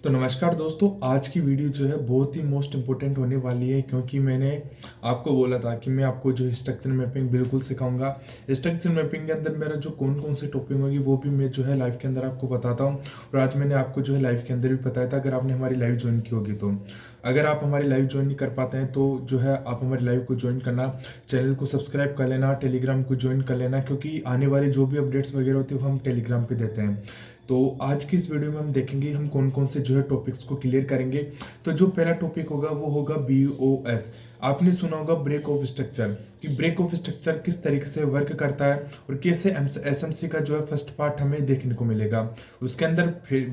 तो नमस्कार दोस्तों, आज की वीडियो जो है बहुत ही मोस्ट इम्पोर्टेंट होने वाली है क्योंकि मैंने आपको बोला था कि मैं आपको जो स्ट्रक्चर मैपिंग बिल्कुल सिखाऊंगा। स्ट्रक्चर मैपिंग के अंदर मेरा जो कौन कौन से टॉपिक होगी वो भी मैं जो है लाइव के अंदर आपको बताता हूँ। और आज मैंने आपको जो है लाइव के अंदर भी बताया था, अगर आपने हमारी लाइव ज्वाइन की होगी तो। अगर आप हमारी लाइव ज्वाइन नहीं कर पाते हैं तो जो है आप हमारी लाइव को ज्वाइन करना, चैनल को सब्सक्राइब कर लेना, टेलीग्राम को ज्वाइन कर लेना, क्योंकि आने वाली जो भी अपडेट्स वगैरह होती है वो हम टेलीग्राम पे देते हैं। तो आज की इस वीडियो में हम देखेंगे हम कौन कौन से जो है टॉपिक्स को क्लियर करेंगे। तो जो पहला टॉपिक होगा वो होगा BOS। आपने सुना होगा ब्रेक ऑफ स्ट्रक्चर, कि ब्रेक ऑफ स्ट्रक्चर किस तरीके से वर्क करता है और कैसे SMC का जो है फर्स्ट पार्ट हमें देखने को मिलेगा। उसके अंदर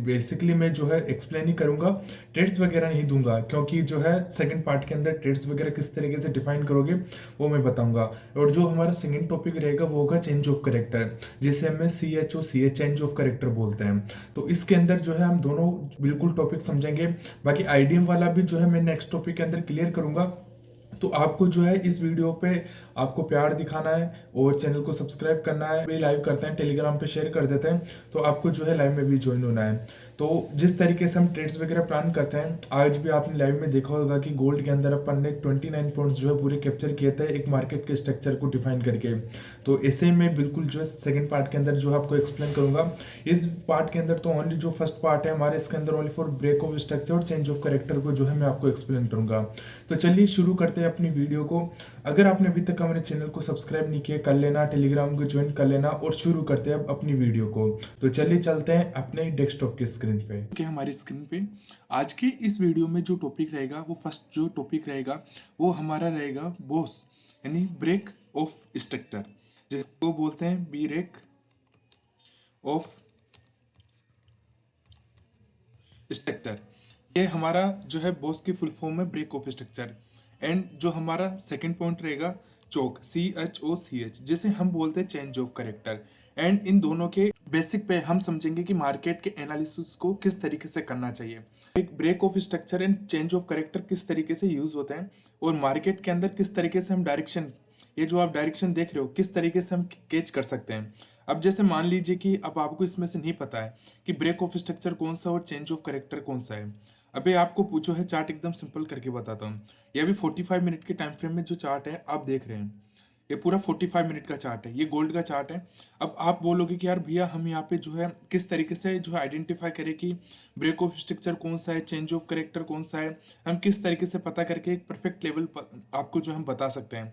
बेसिकली मैं जो है एक्सप्लेन ही करूंगा, ट्रेड्स वगैरह नहीं दूंगा, क्योंकि जो है सेकंड पार्ट के अंदर ट्रेड्स वगैरह किस तरीके से डिफाइन करोगे वो मैं बताऊंगा। और जो हमारा सेकंड टॉपिक रहेगा वो होगा चेंज ऑफ करेक्टर, जिसे हमें CHO चेंज ऑफ करेक्टर बोलते हैं। तो इसके अंदर जो है हम दोनों बिल्कुल टॉपिक समझेंगे। बाकी IDM वाला भी जो है मैं नेक्स्ट टॉपिक के अंदर क्लियर करूंगा। तो आपको जो है इस वीडियो पे आपको प्यार दिखाना है और चैनल को सब्सक्राइब करना है। भी लाइव करते हैं, टेलीग्राम पे शेयर कर देते हैं, तो आपको जो है लाइव में भी ज्वाइन होना है। तो जिस तरीके से हम ट्रेड्स वगैरह प्लान करते हैं, आज भी आपने लाइव में देखा होगा कि गोल्ड के अंदर अपन ने 29 पॉइंट्स जो है पूरे कैप्चर किए थे एक मार्केट के स्ट्रक्चर को डिफाइन करके। तो ऐसे में बिल्कुल जो है सेकंड पार्ट के अंदर जो है आपको एक्सप्लेन करूंगा। इस पार्ट के अंदर तो ओनली जो फर्स्ट पार्ट है हमारे, इसके अंदर only for break of structure और चेंज ऑफ करेक्टर को जो है मैं आपको एक्सप्लेन करूंगा। तो चलिए शुरू करते हैं अपनी वीडियो को। अगर आपने अभी तक हमारे चैनल को सब्सक्राइब नहीं किया, कर लेना, टेलीग्राम को ज्वाइन कर लेना और शुरू करते हैं अब अपनी वीडियो को। तो चलिए चलते हैं अपने डेस्कटॉप की स्क्रीन पे। कि हमारी स्क्रीन पे आज के इस वीडियो में जो टॉपिक रहेगा, वो फर्स्ट जो टॉपिक रहेगा वो हमारा रहेगा बॉस, यानी ब्रेक ऑफ स्ट्रक्चर, जिसको बोलते हैं ब्रेक ऑफ स्ट्रक्चर। ये हमारा जो है बॉस की फुल फॉर्म है ब्रेक ऑफ स्ट्रक्चर। एंड जो हमारा सेकंड पॉइंट रहेगा चोक, CHOCH, जिसे हम बोलते हैं change of character. And in दोनों के बेसिक पे हम समझेंगे कि मार्केट के एनालिसिस को किस तरीके से करना चाहिए, एक break of structure and change of character किस तरीके से यूज होते हैं, और मार्केट के अंदर किस तरीके से हम डायरेक्शन, ये जो आप डायरेक्शन देख रहे हो, किस तरीके से हम कैच कर सकते हैं। अब जैसे मान लीजिए कि अब आपको इसमें से नहीं पता है कि ब्रेक ऑफ स्ट्रक्चर कौन सा और चेंज ऑफ करेक्टर कौन सा है। अबे आपको पूछो है, चार्ट एकदम सिंपल करके बताता हूँ। ये अभी 45 मिनट के टाइम फ्रेम में जो चार्ट है आप देख रहे हैं, ये पूरा 45 मिनट का चार्ट है, ये गोल्ड का चार्ट है। अब आप बोलोगे कि यार भैया हम यहाँ पे जो है किस तरीके से जो है आइडेंटिफाई करें कि ब्रेक ऑफ स्ट्रक्चर कौन सा है, चेंज ऑफ करेक्टर कौन सा है, हम किस तरीके से पता करके एक परफेक्ट लेवल आपको जो हम बता सकते हैं।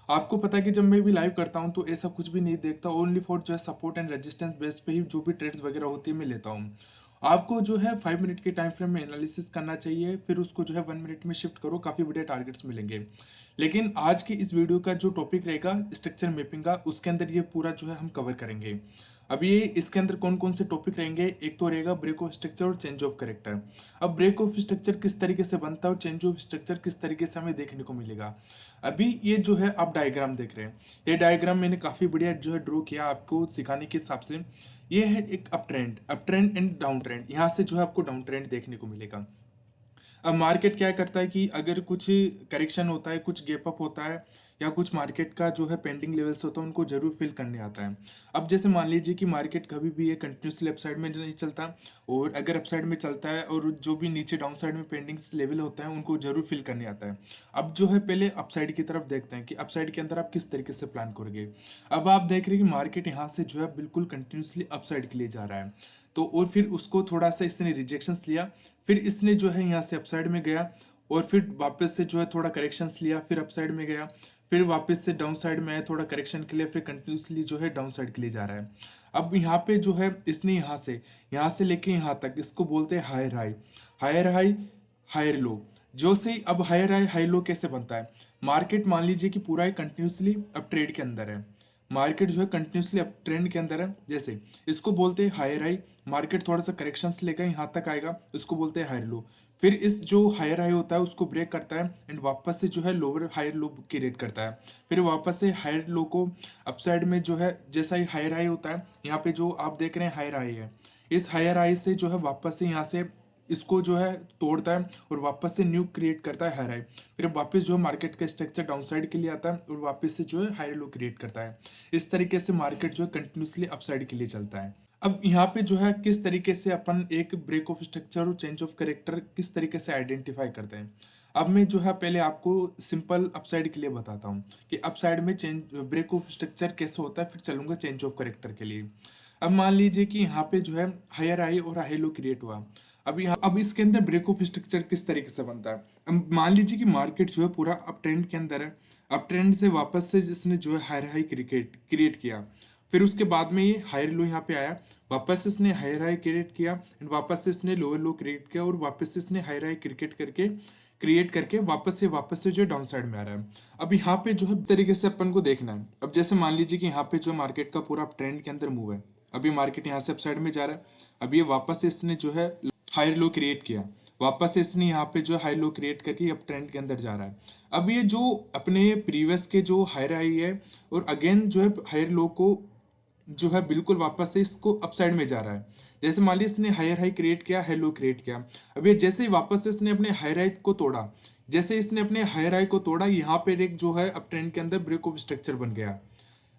आपको पता है कि जब मैं भी लाइव करता हूँ तो ऐसा कुछ भी नहीं देखता, ओनली फॉर जो है सपोर्ट एंड रेजिस्टेंस बेस पे ही जो भी ट्रेड्स वगैरह होती है मैं लेता हूँ। आपको जो है 5 मिनट के टाइम फ्रेम में एनालिसिस करना चाहिए, फिर उसको जो है 1 मिनट में शिफ्ट करो, काफ़ी बढ़िया टारगेट्स मिलेंगे। लेकिन आज की इस वीडियो का जो टॉपिक रहेगा स्ट्रक्चर मैपिंग का, उसके अंदर ये पूरा जो है हम कवर करेंगे। अब ये इसके अंदर कौन कौन से टॉपिक रहेंगे, एक तो रहेगा ब्रेक ऑफ स्ट्रक्चर और चेंज ऑफ करेक्टर। अब ब्रेक ऑफ स्ट्रक्चर किस तरीके से बनता है और चेंज ऑफ स्ट्रक्चर किस तरीके से हमें देखने को मिलेगा। अभी ये जो है आप डायग्राम देख रहे हैं, ये डायग्राम मैंने काफ़ी बढ़िया जो है ड्रॉ किया आपको सिखाने के हिसाब से। ये है एक up trend and down trend, यहाँ से जो है आपको डाउन ट्रेंड देखने को मिलेगा। अब मार्केट क्या करता है कि अगर कुछ करेक्शन होता है, कुछ गैप अप होता है, या कुछ मार्केट का जो है पेंडिंग लेवल्स होता है, उनको जरूर फिल करने आता है। अब जैसे मान लीजिए कि मार्केट कभी भी ये कंटिन्यूसली अपसाइड में नहीं चलता, और अगर अपसाइड में चलता है और जो भी नीचे डाउन साइड में पेंडिंग लेवल होता है उनको जरूर फिल करने आता है। अब जो है पहले अपसाइड की तरफ देखते हैं कि अपसाइड के अंदर आप किस तरीके से प्लान करोगे। अब आप देख रहे हैं कि मार्केट यहाँ से जो है बिल्कुल कंटिन्यूसली अपसाइड के लिए जा रहा है। तो और फिर उसको थोड़ा सा इसने रिजेक्शंस लिया, फिर इसने जो है यहाँ से अपसाइड में गया, और फिर वापस से जो है थोड़ा करेक्शंस लिया, फिर अपसाइड में गया, फिर वापस से डाउन साइड में आया थोड़ा करेक्शन के लिए, फिर कंटिन्यूसली जो है डाउन साइड के लिए जा रहा है। अब यहाँ पे जो है इसने यहाँ से लेके यहाँ तक इसको बोलते हैं higher high, higher high, higher low. जो से अब हायर हाई हाई लो कैसे बनता है, मार्केट मान लीजिए कि पूरा कंटिन्यूसली अब ट्रेड के अंदर है, मार्केट जो है कंटिन्यूसली अप ट्रेंड के अंदर है, जैसे इसको बोलते हैं हायर हाई। मार्केट थोड़ा सा करेक्शंस लेकर यहाँ तक आएगा, इसको बोलते हैं हायर लो। फिर इस जो हायर हाई होता है उसको ब्रेक करता है एंड वापस से जो है लोअर हायर लो क्रिएट करता है, फिर वापस से हायर लो को अपसाइड में जो है जैसा ही हायर हाई होता है, यहाँ पे जो आप देख रहे हैं हायर हाई है, इस हायर हाई से जो है वापस से यहाँ से इसको जो है तोड़ता है और वापस से न्यू क्रिएट करता है हायर हाई, फिर वापस जो है मार्केट का स्ट्रक्चर डाउन साइड के लिए आता है और वापस से जो है हायर लो क्रिएट करता है। इस तरीके से मार्केट जो है कंटिन्यूसली अपसाइड के लिए चलता है। अब यहाँ पे जो है किस तरीके से अपन एक ब्रेक ऑफ स्ट्रक्चर और चेंज ऑफ कैरेक्टर किस तरीके से आइडेंटिफाई करते हैं। अब मैं जो है पहले आपको सिंपल अपसाइड के लिए बताता हूँ कि अपसाइड में चेंज ब्रेक ऑफ स्ट्रक्चर कैसे होता है, फिर चलूंगा चेंज ऑफ कैरेक्टर के लिए। अब मान लीजिए कि यहाँ पे जो है हायर हाई और हाई लो क्रिएट हुआ। अब इसके अंदर ब्रेक ऑफ स्ट्रक्चर किस तरीके से बनता है। अब मान लीजिए कि मार्केट जो है पूरा अप ट्रेंड के अंदर है, अप ट्रेंड से वापस से जिसने जो है हायर हाई क्रिकेट क्रिएट किया, फिर उसके बाद में ये हायर लो यहाँ पे आया, वापस से इसने हायर हाई क्रिएट किया एंड वापस से इसने लोअर लो क्रिएट किया और वापस से इसने हायर हाई क्रिएट करके वापस से जो डाउन साइड में आ रहा है। अब यहाँ पे जो है तरीके से अपन को देखना है। अब जैसे मान लीजिए कि यहाँ पे जो मार्केट का पूरा ट्रेंड के अंदर मूव है, अभी मार्केट यहाँ से अप साइड में जा रहा है, अब ये वापस से इसने जो है हायर लो क्रिएट किया, वापस से इसने यहाँ पे जो हाई लो क्रिएट करके अब ट्रेंड के अंदर जा रहा है। अब ये जो अपने प्रीवियस के जो हायर हाई है और अगेन जो है हायर लो को जो है बिल्कुल वापस से इसको अपसाइड में जा रहा है। जैसे मान लीजिए इसने हायर हाई क्रिएट किया, हेलो क्रिएट किया, अब ये जैसे ही वापस से इसने अपने हायर हाई को तोड़ा, जैसे इसने अपने हायर हाई को तोड़ा, यहाँ पे एक जो है अप ट्रेंड के अंदर ब्रेक ऑफ स्ट्रक्चर बन गया।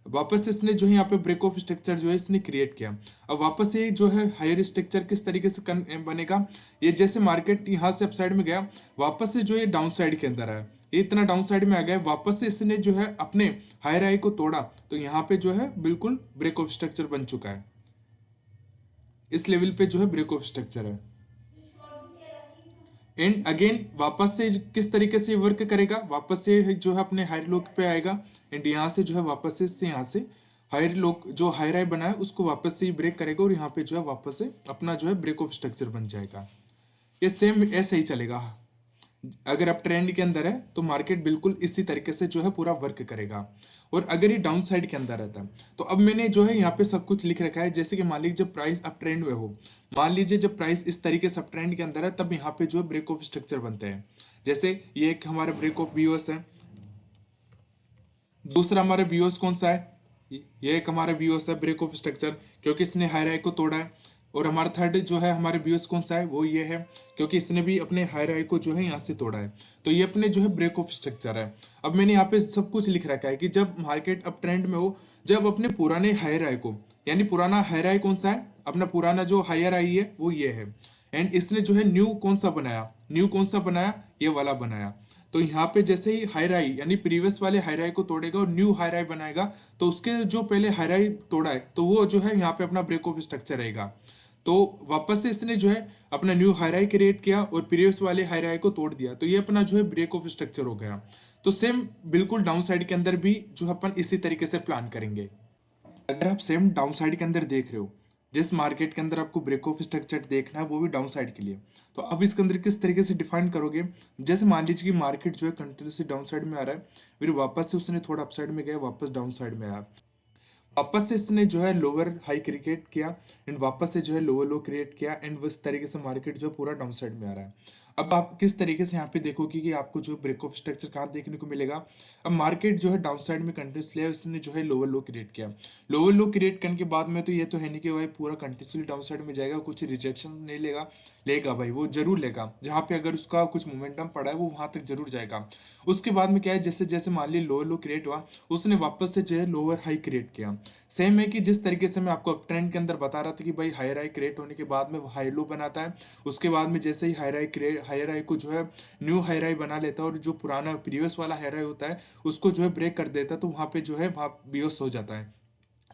वापस से इसने जो है यहाँ पे ब्रेक ऑफ स्ट्रक्चर जो है इसने क्रिएट किया। अब वापस से जो है हायर स्ट्रक्चर किस तरीके से बनेगा, ये जैसे मार्केट यहाँ से अपसाइड में गया, वापस से जो ये डाउन साइड के अंदर आया, ये इतना डाउन साइड में आ गया, वापस से इसने जो है अपने हायर हाई को तोड़ा, तो यहाँ पे जो है बिल्कुल ब्रेक ऑफ स्ट्रक्चर बन चुका है। इस लेवल पे जो है ब्रेक ऑफ स्ट्रक्चर है। एंड अगेन वापस से किस तरीके से वर्क करेगा, वापस से जो है अपने हायर लो पे आएगा एंड यहाँ से जो है वापस से यहाँ से हायर लो जो हायर हाई बना है उसको वापस से ब्रेक करेगा और यहाँ पे जो है वापस से अपना जो है ब्रेक ऑफ स्ट्रक्चर बन जाएगा। ये सेम ऐसे ही चलेगा। अगर आप ट्रेंड के अंदर है तो मार्केट बिल्कुल इसी तरीके से जो है पूरा वर्क करेगा। और अगर ये डाउन साइड के अंदर रहता है तो अब मैंने जो है यहाँ पे सब कुछ लिख रखा है। जैसे कि मान लीजिए जब प्राइस अप ट्रेंड में हो, मान लीजिए जब प्राइस इस तरीके से अप ट्रेंड के अंदर है, तब यहाँ पे जो है ब्रेक ऑफ स्ट्रक्चर बनते हैं। जैसे ये एक हमारा ब्रेक ऑफ बीओएस है, दूसरा हमारा बीओएस कौन सा है, ये एक हमारा बीओएस है ब्रेक ऑफ स्ट्रक्चर, क्योंकि इसने हायर हाई को तोड़ा है। और हमारा थर्ड जो है हमारे बीओएस कौन सा है, वो ये है, क्योंकि इसने भी अपने हायर हाई को जो है यहाँ से तोड़ा है। तो ये अपने जो है ब्रेक ऑफ स्ट्रक्चर है। अब मैंने यहाँ पे सब कुछ लिख रखा है कि जब मार्केट अप ट्रेंड में हो, जब अपने पुराने हायर हाई को, यानी पुराना हायर हाई कौन सा है, अपना पुराना जो हायर हाई है वो ये है, एंड इसने जो है न्यू कौन सा बनाया, ये वाला बनाया। तो यहाँ पे जैसे ही हायर हाई यानी प्रीवियस वाले हायर हाई को तोड़ेगा और न्यू हायर हाई बनाएगा, तो उसके जो पहले हायर हाई तोड़ा है तो वो जो है यहाँ पे अपना ब्रेक ऑफ स्ट्रक्चर रहेगा। तो वापस से इसने जो है अपना न्यू हायर हाई क्रिएट किया और प्रीवियस वाले हायर हाई को तोड़ दिया, तो ये अपना जो है ब्रेक ऑफ स्ट्रक्चर हो गया। तो सेम बिल्कुल डाउन साइड के अंदर भी जो अपन इसी तरीके से प्लान करेंगे। अगर आप सेम डाउन साइड के अंदर देख रहे हो, जिस मार्केट के अंदर आपको ब्रेक ऑफ स्ट्रक्चर देखना है वो भी डाउन साइड के लिए, तो अब इसके अंदर किस तरीके से डिफाइन करोगे। जैसे मान लीजिए कि मार्केट जो है कंटिन्यूसली डाउन साइड में आ रहा है, फिर वापस से उसने थोड़ा अप साइड में गया, वापस डाउन साइड में आया, वापस से इसने जो है लोअर हाई क्रिएट किया एंड वापस से जो है लोअर लो क्रिएट किया एंड उस तरीके से मार्केट जो पूरा डाउन साइड में आ रहा है। अब आप किस तरीके से यहाँ पे देखोगे कि आपको जो ब्रेक ऑफ स्ट्रक्चर कहाँ देखने को मिलेगा। अब मार्केट जो है डाउन साइड में कंटिन्यूसली है, उसने जो है लोअर लो क्रिएट किया, लोअर लो क्रिएट करने के बाद में तो ये तो है नहीं कि भाई पूरा कंटिन्यूसली डाउन साइड में जाएगा, कुछ रिजेक्शन नहीं लेगा, लेगा भाई वो जरूर लेगा, जहाँ पे अगर उसका कुछ मोमेंटम पड़ा है वो वहां तक जरूर जाएगा। उसके बाद में क्या है, जैसे जैसे मान ली लोअर लो क्रिएट हुआ, उसने वापस से जो है लोअर हाई क्रिएट किया। सेम है कि जिस तरीके से मैं आपको अप ट्रेंड के अंदर बता रहा था कि भाई हायर हाई क्रिएट होने के बाद में वो हाई लो बनाता है, उसके बाद में जैसे ही हायर हाई को जो है न्यू हायर हाई बना लेता है और जो पुराना प्रीवियस वाला हायर हाई होता है उसको जो है ब्रेक कर देता है, तो वहां पे जो है वहां बेहोश हो जाता है।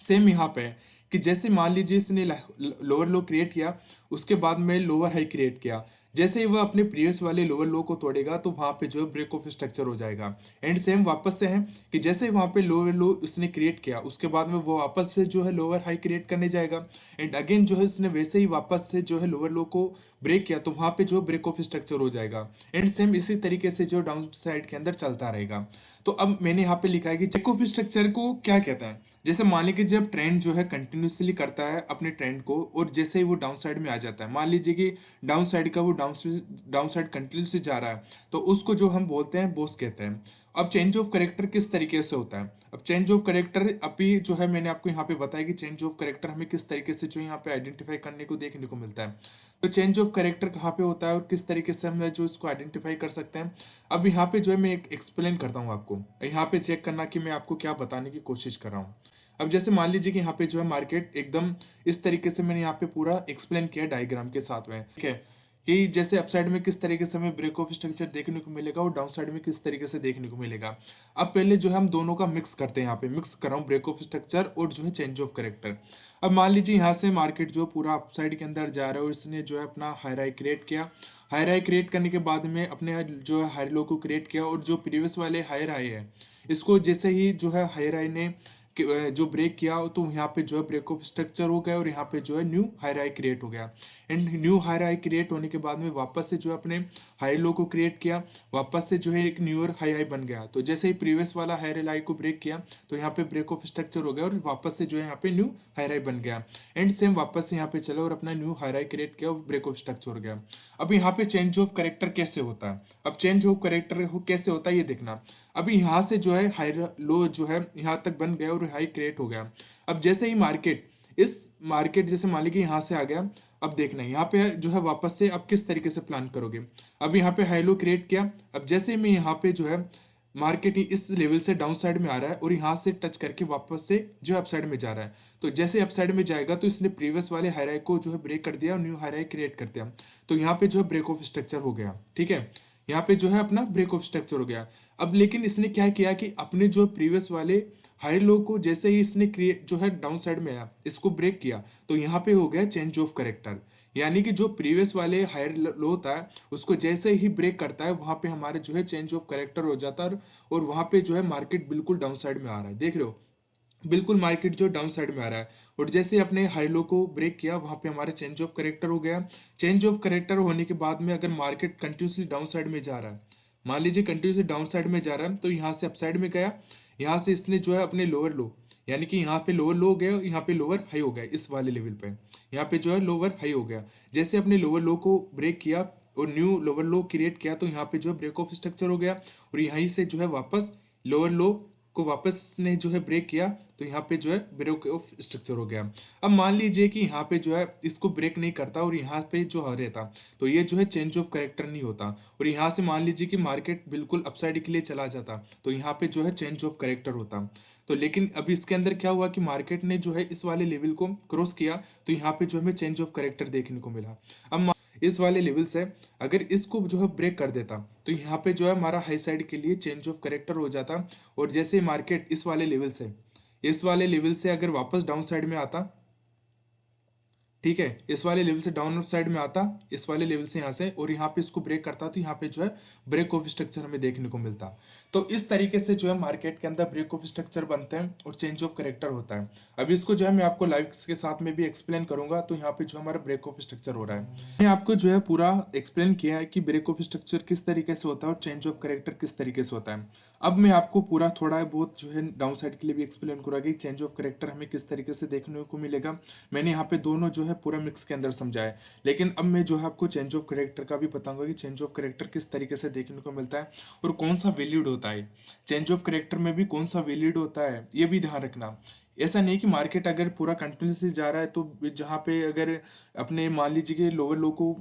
सेम यहाँ पे है कि जैसे मान लीजिए इसने लोअर लो क्रिएट किया, उसके बाद में लोअर हाई क्रिएट किया, जैसे ही वह अपने प्रीवियस वाले लोअर लो को तोड़ेगा तो वहां पे जो है ब्रेक ऑफ स्ट्रक्चर हो जाएगा। एंड सेम वापस से है कि जैसे ही वहां पे लोअर लो उसने क्रिएट किया, उसके बाद में वो वापस से जो है लोअर हाई क्रिएट करने जाएगा एंड अगेन जो है इसने वैसे ही वापस से जो है लोअर लो को ब्रेक किया, तो वहां पे जो ब्रेक ऑफ स्ट्रक्चर हो जाएगा। एंड सेम इसी तरीके से जो डाउन साइड के अंदर चलता रहेगा। तो अब मैंने यहाँ पे लिखा है कि ब्रेक ऑफ स्ट्रक्चर को क्या कहते हैं। जैसे मान लीजिए जब ट्रेंड जो है कंटिन्यूसली करता है अपने ट्रेंड को और जैसे ही वो डाउन साइड में आ जाता है, मान लीजिए कि डाउन साइड का वो डाउन साइड कंटिन्यूसली जा रहा है, तो उसको जो हम बोलते हैं बोस कहते हैं। अब चेंज ऑफ करेक्टर किस तरीके से होता है। अब चेंज ऑफ करेक्टर अभी जो है मैंने आपको यहाँ पे बताया कि चेंज ऑफ करेक्टर हमें किस तरीके से जो यहाँ पे आइडेंटिफाई करने को देखने को मिलता है। तो चेंज ऑफ करेक्टर कहाँ पे होता है और किस तरीके से हम जो इसको आइडेंटिफाई कर सकते हैं। अब यहाँ पे जो है मैं एक एक्सप्लेन करता हूँ आपको, यहाँ पे चेक करना कि मैं आपको क्या बताने की कोशिश कर रहा हूँ। अब जैसे मान लीजिए कि यहाँ पे जो है मार्केट एकदम इस तरीके से मैंने यहाँ पे पूरा एक्सप्लेन किया डायग्राम के साथ में, ठीक है, कि जैसे अपसाइड में किस तरीके से हमें ब्रेक ऑफ स्ट्रक्चर देखने को मिलेगा और डाउन साइड में किस तरीके से देखने को मिलेगा। अब पहले जो है हम दोनों का मिक्स करते हैं, यहाँ पे मिक्स कर रहा हूँ ब्रेक ऑफ स्ट्रक्चर और जो है चेंज ऑफ करेक्टर। अब मान लीजिए यहाँ से मार्केट जो पूरा अपसाइड के अंदर जा रहा है और इसने जो है अपना हाई राई क्रिएट किया। हाई राई क्रिएट करने के बाद में अपने जो है हाई लो को क्रिएट किया और जो प्रीवियस वाले हाई राई है इसको जैसे ही जो है हाई राई ने जो ब्रेक किया तो यहाँ पे जो है ब्रेक ऑफ स्ट्रक्चर हो गया और यहाँ पे जो है न्यू हाई राई क्रिएट हो गया। एंड न्यू हाई राई क्रिएट होने के बाद में वापस से जो है अपने हाई लो को क्रिएट किया, वापस से जो है एक न्यूअर हाई हाई बन गया। तो जैसे ही प्रीवियस वाला हाई राई को ब्रेक किया तो यहाँ पे ब्रेक ऑफ स्ट्रक्चर हो गया और वापस से जो है यहाँ पे न्यू हाई राई बन गया। एंड सेम वापस से यहाँ पे चला और अपना न्यू हाई राई क्रिएट किया और ब्रेक ऑफ स्ट्रक्चर हो गया। अब यहाँ पे चेंज ऑफ करेक्टर कैसे होता है, अब चेंज ऑफ करेक्टर कैसे होता है ये देखना। अभी यहाँ से जो है हाई लो जो है यहाँ तक बन गया और हाई क्रिएट हो गया। अब जैसे ही मार्केट जैसे मान लीजिए यहाँ से आ गया, अब देखना है यहाँ पे जो है वापस से अब किस तरीके से प्लान करोगे। अब यहाँ पे हाई लो क्रिएट किया, अब जैसे ही मैं यहाँ पे जो है मार्केट इस लेवल से डाउन साइड में आ रहा है और यहाँ से टच करके वापस से जो अप साइड में जा रहा है, तो जैसे अप साइड में जाएगा तो इसने प्रीवियस वाले हाई राई को जो है ब्रेक कर दिया और न्यू हाई राई क्रिएट कर दिया। तो यहाँ पे जो है ब्रेक ऑफ स्ट्रक्चर हो गया, ठीक है, यहाँ पे जो है अपना ब्रेक ऑफ स्ट्रक्चर हो गया। अब लेकिन इसने क्या किया कि अपने जो प्रीवियस वाले हाई लो को जैसे ही इसने क्रिएट जो है डाउन साइड में आया इसको ब्रेक किया तो यहाँ पे हो गया चेंज ऑफ करेक्टर। यानी कि जो प्रीवियस वाले हायर लो होता है उसको जैसे ही ब्रेक करता है वहां पे हमारे जो है चेंज ऑफ करेक्टर हो जाता है और वहां पे जो है मार्केट बिल्कुल डाउन साइड में आ रहा है, देख रहे हो, बिल्कुल मार्केट जो डाउन साइड में आ रहा है। और जैसे अपने हाई लो को ब्रेक किया वहां पे हमारे चेंज ऑफ करेक्टर हो गया। चेंज ऑफ करेक्टर होने के बाद में अगर मार्केट कंटिन्यूसली डाउन साइड में जा रहा है, मान लीजिए कंटिन्यूसली डाउन साइड में जा रहा है, तो यहाँ से अप साइड में गया, यहाँ से इसने जो है अपने लोअर लो यानी कि यहाँ पे लोअर लो हो गया, यहाँ पे लोअर हाई हो गया, इस वाले लेवल पे यहाँ पे जो है लोअर हाई हो गया। जैसे अपने लोअर लो को ब्रेक किया और न्यू लोअर लो क्रिएट किया तो यहाँ पे जो है ब्रेक ऑफ स्ट्रक्चर हो गया और यहीं से जो है वापस लोअर लो को वापस ने जो है ब्रेक किया तो यहाँ पे जो है ब्रेक ऑफ स्ट्रक्चर हो गया। अब मान लीजिए कि यहाँ पे जो है इसको ब्रेक नहीं करता और यहाँ पे जो आ रहता तो ये जो है चेंज ऑफ करेक्टर नहीं होता और यहाँ से मान लीजिए कि मार्केट बिल्कुल अपसाइड के लिए चला जाता तो यहाँ पे जो है चेंज ऑफ करेक्टर होता। तो लेकिन अभी इसके अंदर क्या हुआ कि मार्केट ने जो है इस वाले लेवल को क्रॉस किया तो यहाँ पे जो हमें चेंज ऑफ करेक्टर देखने को मिला। अब इस वाले लेवल से अगर इसको जो है ब्रेक कर देता तो यहाँ पे जो है हमारा हाई साइड के लिए चेंज ऑफ करेक्टर हो जाता और जैसे मार्केट इस वाले लेवल से अगर वापस डाउन साइड में आता, ठीक है, इस वाले लेवल से डाउन साइड में आता, इस वाले लेवल से यहाँ से और यहाँ पे इसको ब्रेक करता तो यहाँ पे जो है ब्रेक ऑफ स्ट्रक्चर हमें देखने को मिलता। तो इस तरीके से जो है मार्केट के अंदर ब्रेक ऑफ स्ट्रक्चर बनते हैं और चेंज ऑफ करेक्टर होता है। अभी इसको जो है मैं आपको लाइव के साथ में भी एक्सप्लेन करूंगा। तो यहाँ पे जो हमारा ब्रेक ऑफ स्ट्रक्चर हो रहा है, मैंने आपको जो है पूरा एक्सप्लेन किया है कि ब्रेक ऑफ स्ट्रक्चर किस तरीके से होता है और चेंज ऑफ करेक्टर किस तरीके से होता है। अब मैं आपको पूरा थोड़ा बहुत जो है डाउन साइड के लिए भी एक्सप्लेन करूंगा कि चेंज ऑफ करेक्टर हमें किस तरीके से देखने को मिलेगा। मैंने यहाँ पे दोनों जो है पूरा मिक्स के अंदर समझाया, लेकिन अब मैं जो है आपको चेंज ऑफ करेक्टर का भी बताऊंगा कि चेंज ऑफ करेक्टर किस तरीके से देखने को मिलता है और कौन सा वैलिड होता है। चेंज ऑफ करेक्टर में भी कौन सा वैलिड होता है ये भी ध्यान रखना। ऐसा नहीं कि मार्केट अगर पूरा कंटिन्यूसली जा रहा है तो जहाँ पे अगर अपने मान लीजिए कि लोअर लो को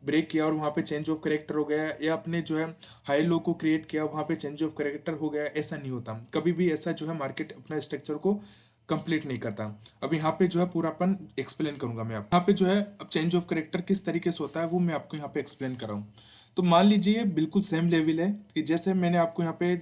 ब्रेक किया और वहाँ पे चेंज ऑफ करेक्टर हो गया या अपने जो है हाई लो को क्रिएट किया वहाँ पे चेंज ऑफ करेक्टर हो गया, ऐसा नहीं होता कभी भी। ऐसा जो है मार्केट अपना स्ट्रक्चर को कंप्लीट नहीं करता। अब यहाँ पे जो है पूरापन एक्सप्लेन करूंगा मैं यहाँ पे जो है अब चेंज ऑफ करेक्टर किस तरीके से होता है वो मैं आपको यहाँ पे एक्सप्लेन कर रहा हूँ। तो मान लीजिए बिल्कुल सेम लेवल है कि जैसे मैंने आपको यहाँ पे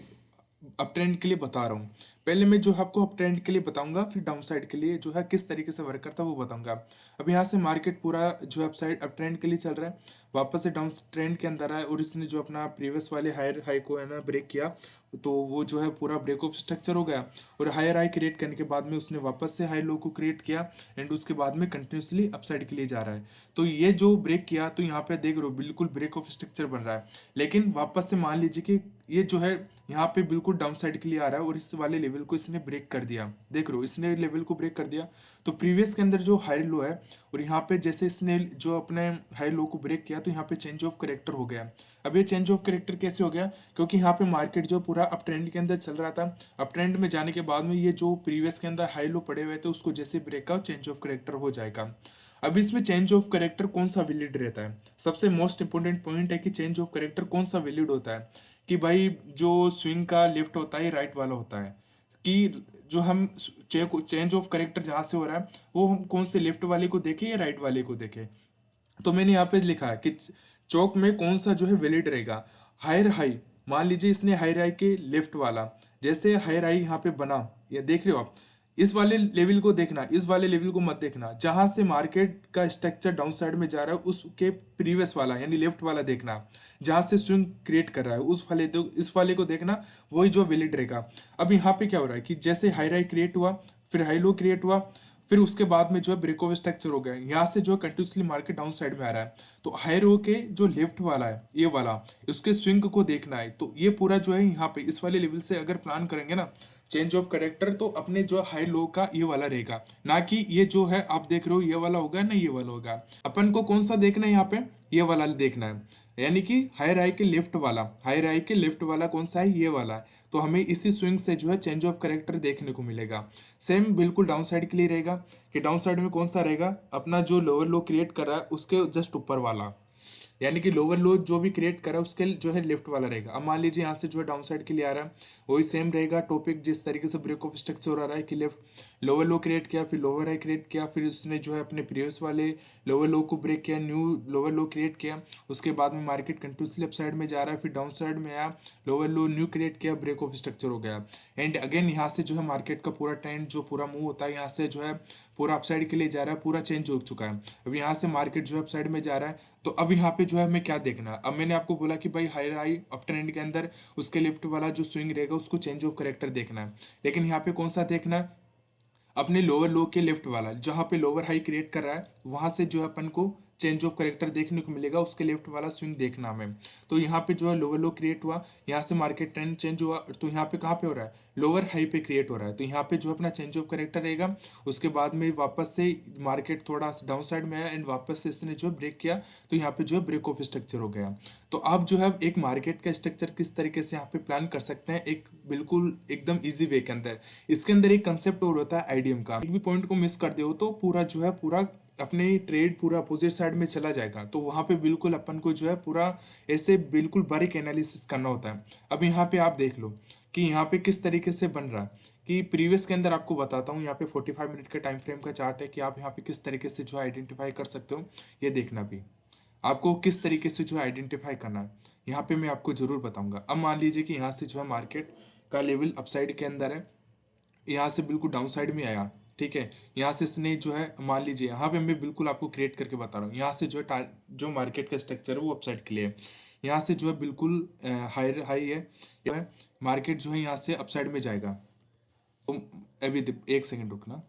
अप ट्रेंड के लिए बता रहा हूँ। पहले मैं जो आपको अप ट्रेंड के लिए बताऊंगा फिर डाउन साइड के लिए जो है किस तरीके से वर्क करता है वो बताऊंगा। अब यहाँ से मार्केट पूरा जो है अप साइड अप ट्रेंड के लिए चल रहा है, वापस से डाउन ट्रेंड के अंदर आया और इसने जो अपना प्रीवियस वाले हायर हाई को है ना ब्रेक किया तो वो जो है पूरा ब्रेक ऑफ स्ट्रक्चर हो गया और हायर हाई क्रिएट करने के बाद में उसने वापस से हाई लो को क्रिएट किया एंड उसके बाद में कंटिन्यूसली अप साइड के लिए जा रहा है। तो ये जो ब्रेक किया तो यहाँ पे देख रहे हो बिल्कुल ब्रेक ऑफ स्ट्रक्चर बन रहा है, लेकिन वापस से मान लीजिए कि ये जो है यहाँ पे बिल्कुल डाउन साइड के लिए आ रहा है और इस वाले लेवल को इसने ब्रेक कर दिया, देख रहे हो इसने लेवल को ब्रेक कर दिया। तो प्रीवियस के अंदर जो हाई लो है और यहाँ पे जैसे इसने जो अपने हाई लो को ब्रेक किया तो यहाँ पे चेंज ऑफ करेक्टर हो गया। अब ये चेंज ऑफ करेक्टर कैसे हो गया, क्योंकि यहाँ पे मार्केट जो पूरा अप ट्रेंड के अंदर चल रहा था, अप ट्रेंड में जाने के बाद में ये जो प्रीवियस के अंदर हाई लो पड़े हुए थे उसको जैसे ब्रेक का चेंज ऑफ करेक्टर हो जाएगा। अब इसमें चेंज ऑफ करेक्टर कौन सा वैलिड रहता है, सबसे मोस्ट इंपोर्टेंट पॉइंट है कि चेंज ऑफ करेक्टर कौन सा वैलिड होता है कि भाई जो स्विंग का लेफ्ट होता है राइट वाला होता है। कि जो हम चेंज ऑफ करेक्टर जहाँ से हो रहा है वो हम कौन से लेफ्ट वाले को देखें या राइट वाले को देखें। तो मैंने यहाँ पे लिखा है कि चौक में कौन सा जो है वैलिड रहेगा। हायर हाई, मान लीजिए इसने हायर हाई के लेफ्ट वाला, जैसे हायर हाई यहाँ पे बना, ये देख रहे हो आप, इस वाले लेवल को देखना, इस वाले लेवल को मत देखना। जहां से मार्केट का स्ट्रक्चर डाउन साइड में जा रहा है उसके प्रीवियस वाला यानी लेफ्ट वाला देखना। जहां से स्विंग क्रिएट कर रहा है उस वाले इस वाले को देखना, वही जो वैलिड रहेगा। अब यहाँ पे क्या हो रहा है कि जैसे हाई हाई क्रिएट हुआ, फिर हाई लो क्रिएट हुआ, फिर उसके बाद में जो है ब्रेक ओवर स्ट्रक्चर हो गया, यहाँ से जो कंटिन्यूसली मार्केट डाउन साइड में आ रहा है। तो हाई रो के जो लेफ्ट वाला है ये वाला, उसके स्विंग को देखना है। तो ये पूरा जो है यहाँ पे इस वाले लेवल से अगर प्लान करेंगे ना चेंज ऑफ करेक्टर, तो अपने जो हाई लो का ये वाला रहेगा, ना कि ये जो है आप देख रहे हो ये वाला होगा ना ये वाला होगा। अपन को कौन सा देखना है यहाँ पे, ये वाला देखना है, यानी कि हायर हाई के लेफ्ट वाला, हायर हाई के लेफ्ट वाला कौन सा है, ये वाला है। तो हमें इसी स्विंग से जो है चेंज ऑफ करेक्टर देखने को मिलेगा। सेम बिल्कुल डाउन साइड के लिए रहेगा कि डाउन साइड में कौन सा रहेगा, अपना जो लोअर लो क्रिएट कर रहा है उसके जस्ट ऊपर वाला, यानी कि लोअर लो जो भी क्रिएट करा उसके जो है लेफ्ट वाला रहेगा। अब मान लीजिए यहाँ से जो है डाउन साइड के लिए आ रहा है, वही सेम रहेगा टॉपिक जिस तरीके से ब्रेक ऑफ स्ट्रक्चर आ रहा है कि लेफ्ट लोअर लो क्रिएट किया, फिर लोअर हाई क्रिएट किया, फिर उसने जो है अपने प्रीवियस वाले लोअर लो को ब्रेक किया, न्यू लोअर लो क्रिएट किया। उसके बाद में मार्केट कंटिन्यूसली अप साइड में जा रहा है, फिर डाउन साइड में आया, लोअर लो न्यू क्रिएट किया, ब्रेक ऑफ स्ट्रक्चर हो गया। एंड अगेन यहाँ से जो है मार्केट का पूरा ट्रेंड जो पूरा मूव होता है यहाँ से जो है पूरा अपसाइड के लिए जा रहा है, पूरा चेंज हो चुका है। अब यहाँ से मार्केट जो है अपसाइड में जा रहा है। तो अब यहाँ पे जो है हमें क्या देखना है, अब मैंने आपको बोला कि भाई हाई हाई अप ट्रेंड के अंदर उसके लेफ्ट वाला जो स्विंग रहेगा उसको चेंज ऑफ करेक्टर देखना है। लेकिन यहाँ पे कौन सा देखना है, अपने लोअर लो के लेफ्ट वाला, जहां पे लोअर हाई क्रिएट कर रहा है वहां से जो है अपन को चेंज ऑफ करेक्टर देखने को मिलेगा, उसके लेफ्ट वाला स्विंग देखना हमें। तो यहाँ पे जो है लोअर लो क्रिएट हुआ, यहाँ से मार्केट ट्रेंड चेंज हुआ, तो यहाँ पे कहाँ पे हो रहा है, लोअर हाई पे क्रिएट हो रहा है। तो यहाँ पे जो अपना चेंज ऑफ करेक्टर रहेगा। उसके बाद में वापस से मार्केट थोड़ा डाउन साइड में आया एंड वापस से इसने जो ब्रेक किया, तो यहाँ पे जो है ब्रेक ऑफ स्ट्रक्चर हो गया। तो आप जो है एक मार्केट का स्ट्रक्चर किस तरीके से यहाँ पे प्लान कर सकते हैं एक बिल्कुल एकदम इजी वे के अंदर। इसके अंदर एक कंसेप्ट और होता है आईडीएम का, एक भी पॉइंट को मिस कर दो तो पूरा जो है पूरा अपने ट्रेड पूरा अपोजिट साइड में चला जाएगा। तो वहां पे बिल्कुल अपन को जो है पूरा ऐसे बिल्कुल बारीक एनालिसिस करना होता है। अब यहाँ पे आप देख लो कि यहाँ पे किस तरीके से बन रहा है, कि प्रीवियस के अंदर आपको बताता हूँ, यहाँ पे 45 मिनट का टाइम फ्रेम का चार्ट है कि आप यहाँ पे किस तरीके से जो आइडेंटिफाई कर सकते हो। ये देखना भी आपको किस तरीके से जो है आइडेंटिफाई करना है, यहाँ पे मैं आपको जरूर बताऊंगा। अब मान लीजिए कि यहाँ से जो है मार्केट का लेवल अपसाइड के अंदर है, यहाँ से बिल्कुल डाउन साइड में आया, ठीक है। यहाँ से इसने जो है मान लीजिए यहाँ पे मैं बिल्कुल आपको क्रिएट करके बता रहा हूँ, यहाँ से जो है जो मार्केट का स्ट्रक्चर है वो अपसाइड के लिए है। यहाँ से जो है बिल्कुल हाई हाई है, जो है मार्केट जो है यहाँ से अपसाइड में जाएगा। तो अभी एक सेकेंड रुकना,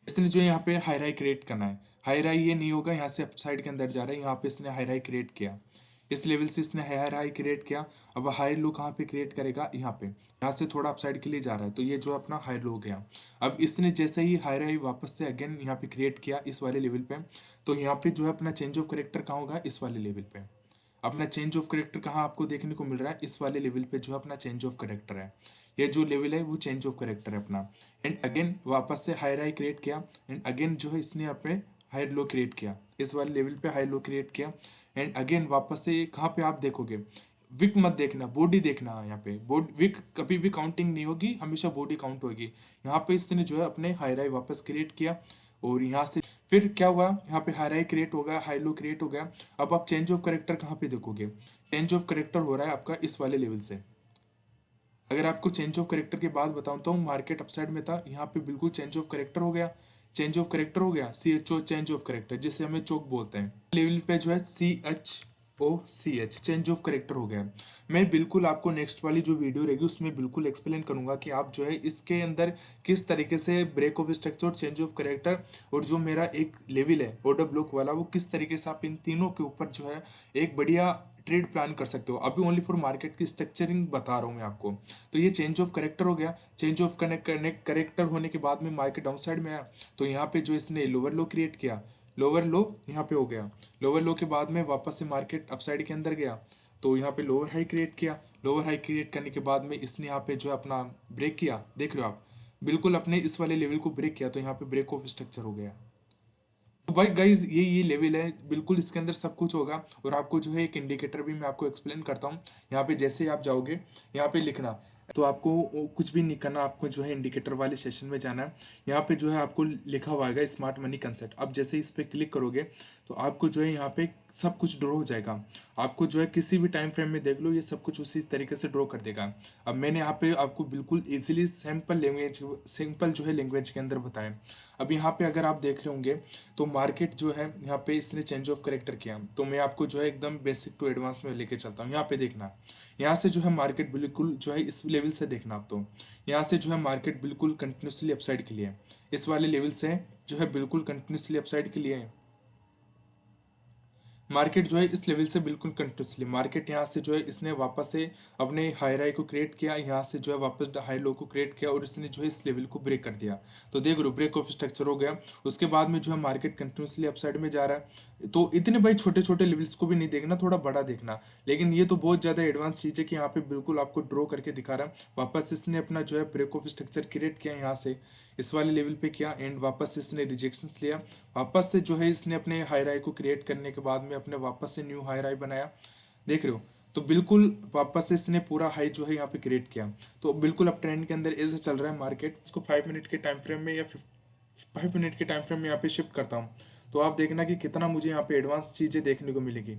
इसने जो यहाँ पे हाई राई क्रिएट करना है, हाई राई ये नहीं होगा, यहाँ से अपसाइड के अंदर जा रहा है, यहाँ पे इसने हाई राई क्रिएट किया, इस लेवल से इसने हाई राई क्रिएट किया। अब हाई लो कहाँ पे क्रिएट करेगा, यहाँ पे, यहाँ से थोड़ा अपसाइड के लिए जा रहा है, तो ये जो अपना हाई लो गया। अब इसने जैसे ही हाई राई वापस से अगेन यहाँ पे क्रिएट किया इस वाले लेवल पे, तो यहाँ पे जो है अपना चेंज ऑफ करेक्टर कहाँ होगा, इस वाले लेवल पे। अपना चेंज ऑफ करेक्टर कहाँ आपको देखने को मिल रहा है, इस वाले लेवल पे जो है अपना चेंज ऑफ करेक्टर है। ये जो लेवल है वो चेंज ऑफ करेक्टर है अपना। एंड अगेन वापस से हाई हाई क्रिएट किया, एंड अगेन जो है इसने अपने हाई लो क्रिएट किया, इस वाले लेवल पे हाई लो क्रिएट किया। एंड अगेन वापस से कहाँ पे आप देखोगे, विक मत देखना, बॉडी देखना। यहाँ पे बॉडी विक कभी भी काउंटिंग नहीं होगी, हमेशा बॉडी काउंट होगी। यहाँ पे इसने जो है अपने हाई राई वापस क्रिएट किया, और यहाँ से फिर क्या हुआ, यहाँ पे हाई राई क्रिएट हो गया, हाई लो क्रिएट हो गया। अब आप चेंज ऑफ करेक्टर कहाँ पे देखोगे, चेंज ऑफ करेक्टर हो रहा है आपका इस वाले लेवल से। अगर आपको चेंज ऑफ करेक्टर के बाद बताऊं तो मार्केट अपसाइड में था, यहाँ पे बिल्कुल चेंज ऑफ करेक्टर हो गया, चेंज ऑफ करेक्टर हो गया, C H O change of character, जिसे हमें चोक बोलते हैं। लेवल पे जो है CHOCH चेंज ऑफ करेक्टर हो गया। मैं बिल्कुल आपको नेक्स्ट वाली जो वीडियो रहेगी उसमें बिल्कुल एक्सप्लेन करूंगा कि आप जो है इसके अंदर किस तरीके से break of structure, change of character, और जो मेरा एक लेवल है ऑर्डर ब्लॉक वाला, वो किस तरीके से आप इन तीनों के ऊपर जो है एक बढ़िया ट्रेड प्लान कर सकते हो। अभी ओनली फॉर मार्केट की स्ट्रक्चरिंग बता रहा हूँ मैं आपको। तो ये चेंज ऑफ करेक्टर हो गया, चेंज ऑफ करेक्टर होने के बाद में मार्केट डाउन साइड में आया, तो यहाँ पे जो इसने लोअर लो क्रिएट किया, लोअर लो यहाँ पे हो गया, लोअर लो के बाद में वापस से मार्केट अपसाइड के अंदर गया, तो यहाँ पे लोअर हाई क्रिएट किया, लोअर हाई क्रिएट करने के बाद में इसने यहाँ पे जो है अपना ब्रेक किया, देख रहे हो आप, बिल्कुल अपने इस वाले लेवल को ब्रेक किया, तो यहाँ पे ब्रेक ऑफ स्ट्रक्चर हो गया। तो भाई गाइज ये लेवल है, बिल्कुल इसके अंदर सब कुछ होगा। और आपको जो है एक इंडिकेटर भी मैं आपको एक्सप्लेन करता हूँ। यहाँ पे जैसे ही आप जाओगे, यहाँ पे लिखना तो आपको कुछ भी नहीं करना, आपको जो है इंडिकेटर वाले सेशन में जाना है। यहाँ पे जो है आपको लिखा हुआ आएगा स्मार्ट मनी कंसेप्ट। अब जैसे इस पे क्लिक करोगे तो आपको जो है यहाँ पे सब कुछ ड्रॉ हो जाएगा। आपको जो है किसी भी टाइम फ्रेम में देख लो, ये सब कुछ उसी तरीके से ड्रॉ कर देगा। अब मैंने यहाँ पे आपको बिल्कुल इजीली सिंपल जो है लैंग्वेज के अंदर बताया। अब यहाँ पे अगर आप देख रहे होंगे तो मार्केट जो है यहाँ पे इसने चेंज ऑफ करेक्टर किया, तो मैं आपको जो है एकदम बेसिक टू एडवांस में लेके चलता हूँ। यहाँ पे देखना, यहाँ से जो है मार्केट बिल्कुल जो है इस लेवल से देखना आप, तो यहाँ से जो है मार्केट बिल्कुल कंटिन्यूसली अपसाइड के लिए है। इस वाले लेवल से जो है बिल्कुल कंटिन्यूसली अपसाइड के लिए है। मार्केट जो है इस लेवल से बिल्कुल कंटिन्यूसली, मार्केट यहाँ से जो है इसने वापस से अपने हाई राई को क्रिएट किया, यहाँ से जो है वापस हाई लो को क्रिएट किया और इसने जो है इस लेवल को ब्रेक कर दिया। तो देख लो ब्रेक ऑफ स्ट्रक्चर हो गया। उसके बाद में जो है मार्केट कंटिन्यूसली अपसाइड में जा रहा है। तो इतने भाई छोटे छोटे लेवल्स को भी नहीं देखना, थोड़ा बड़ा देखना। लेकिन ये तो बहुत ज़्यादा एडवांस चीज़ है कि यहाँ पे बिल्कुल आपको ड्रॉ करके दिखा रहा है। वापस इसने अपना जो है ब्रेक ऑफ स्ट्रक्चर क्रिएट किया, यहाँ से इस वाले लेवल पे किया एंड वापस से इसने रिजेक्शंस लिया। वापस से जो है इसने अपने हाई राई को क्रिएट करने के बाद में अपने वापस से न्यू हाई राई बनाया। देख रहे हो, तो बिल्कुल वापस से इसने पूरा हाई जो है यहाँ पे क्रिएट किया। तो बिल्कुल अब ट्रेंड के अंदर ऐसे चल रहा है मार्केट। इसको 5 मिनट के टाइम फ्रेम में या 5 मिनट के टाइम फ्रेम में यहाँ पे शिफ्ट करता हूँ, तो आप देखना कि कितना मुझे यहाँ पे एडवांस चीज़ें देखने को मिलेगी।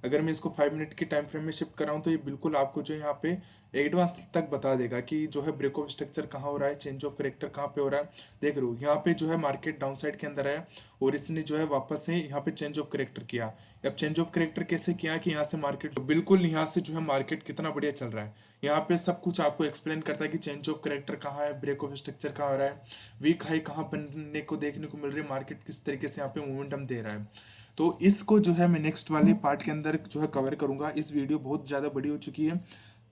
अगर मैं इसको 5 मिनट के टाइम फ्रेम में शिफ्ट कराऊँ तो ये बिल्कुल आपको जो है यहाँ पे एडवांस तक बता देगा कि जो है ब्रेक ऑफ स्ट्रक्चर कहाँ हो रहा है, चेंज ऑफ करेक्टर कहाँ पे हो रहा है। देख रहे हो यहाँ पे जो है मार्केट डाउन साइड के अंदर है और इसने जो है वापस से यहाँ पे चेंज ऑफ करेक्टर किया। अब चेंज ऑफ करेक्टर कैसे किया कि यहाँ से मार्केट बिल्कुल यहाँ से जो है मार्केट कितना बढ़िया चल रहा है। यहाँ पे सब कुछ आपको एक्सप्लेन करता है कि चेंज ऑफ करेक्टर कहाँ है, ब्रेक ऑफ स्ट्रक्चर कहाँ हो रहा है, वीक हाई कहाँ बनने को देखने को मिल रही है, मार्केट किस तरीके से यहाँ पे मोमेंटम दे रहा है। तो इसको जो है मैं नेक्स्ट वाले पार्ट के अंदर जो है कवर करूंगा। इस वीडियो बहुत ज़्यादा बड़ी हो चुकी है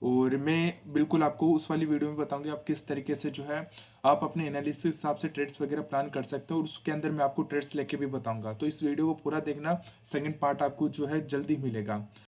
और मैं बिल्कुल आपको उस वाली वीडियो में बताऊंगी आप किस तरीके से जो है आप अपने एनालिसिस के हिसाब से ट्रेड्स वगैरह प्लान कर सकते हो, और उसके अंदर मैं आपको ट्रेड्स लेके भी बताऊंगा। तो इस वीडियो को पूरा देखना, सेकंड पार्ट आपको जो है जल्दी मिलेगा।